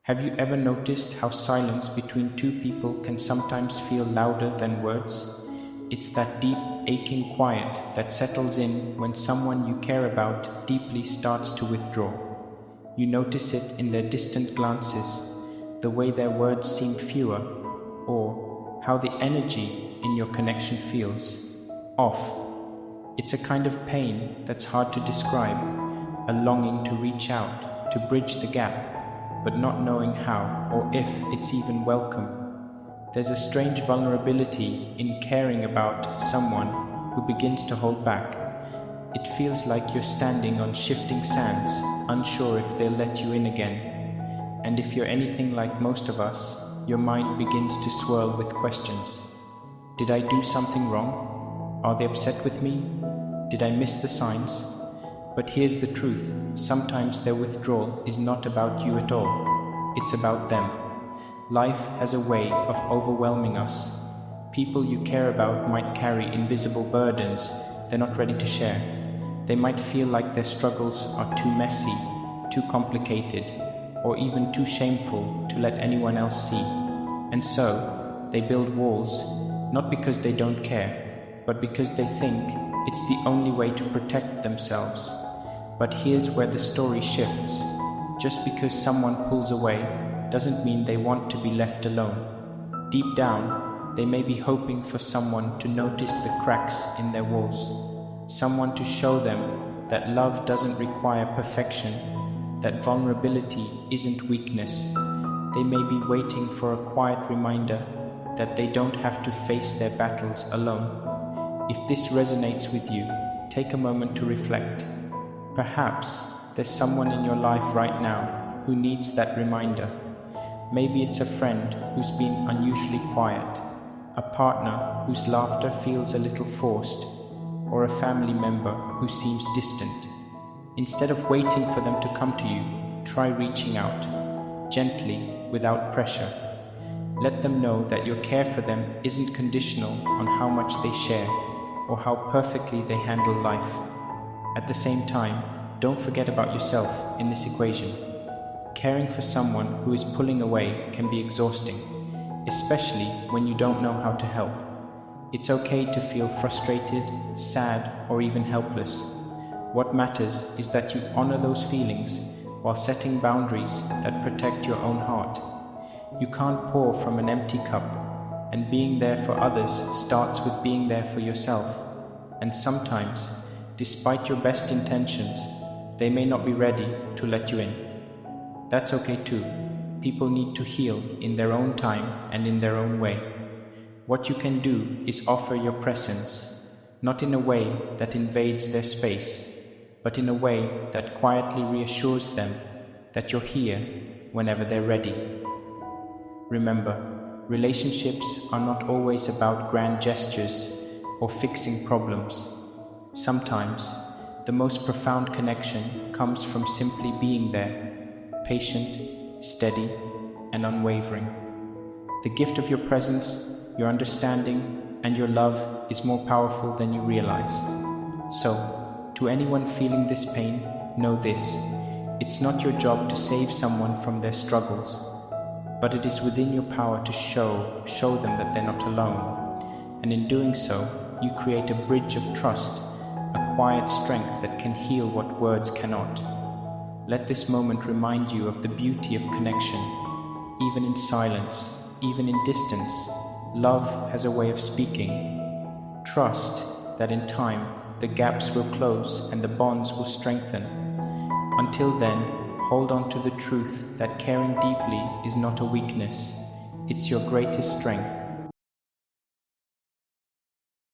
Have you ever noticed how silence between two people can sometimes feel louder than words? It's that deep, aching quiet that settles in when someone you care about deeply starts to withdraw. You notice it in their distant glances, the way their words seem fewer, or how the energy in your connection feels off. It's a kind of pain that's hard to describe, a longing to reach out, to bridge the gap, but not knowing how or if it's even welcome. There's a strange vulnerability in caring about someone who begins to hold back. It feels like you're standing on shifting sands, unsure if they'll let you in again. And if you're anything like most of us, your mind begins to swirl with questions. Did I do something wrong? Are they upset with me? Did I miss the signs? But here's the truth, sometimes their withdrawal is not about you at all. It's about them. Life has a way of overwhelming us. People you care about might carry invisible burdens they're not ready to share. They might feel like their struggles are too messy, too complicated, or even too shameful to let anyone else see. And so, they build walls, not because they don't care, but because they think it's the only way to protect themselves. But here's where the story shifts. Just because someone pulls away doesn't mean they want to be left alone. Deep down, they may be hoping for someone to notice the cracks in their walls, someone to show them that love doesn't require perfection, that vulnerability isn't weakness. They may be waiting for a quiet reminder that they don't have to face their battles alone. If this resonates with you, take a moment to reflect. Perhaps there's someone in your life right now who needs that reminder. Maybe it's a friend who's been unusually quiet, a partner whose laughter feels a little forced, or a family member who seems distant. Instead of waiting for them to come to you, try reaching out, gently, without pressure. Let them know that your care for them isn't conditional on how much they share or how perfectly they handle life. At the same time, don't forget about yourself in this equation. Caring for someone who is pulling away can be exhausting, especially when you don't know how to help. It's okay to feel frustrated, sad, or even helpless. What matters is that you honor those feelings while setting boundaries that protect your own heart. You can't pour from an empty cup, and being there for others starts with being there for yourself. And sometimes, despite your best intentions, they may not be ready to let you in. That's okay too. People need to heal in their own time and in their own way. What you can do is offer your presence, not in a way that invades their space, but in a way that quietly reassures them that you're here whenever they're ready. Remember, relationships are not always about grand gestures or fixing problems. Sometimes, the most profound connection comes from simply being there, patient, steady, and unwavering. The gift of your presence, your understanding, and your love is more powerful than you realize. So, to anyone feeling this pain, know this: it's not your job to save someone from their struggles, but it is within your power to show them that they're not alone. And in doing so, you create a bridge of trust, a quiet strength that can heal what words cannot. Let this moment remind you of the beauty of connection. Even in silence, even in distance, love has a way of speaking. Trust that in time, the gaps will close and the bonds will strengthen. Until then, hold on to the truth that caring deeply is not a weakness. It's your greatest strength.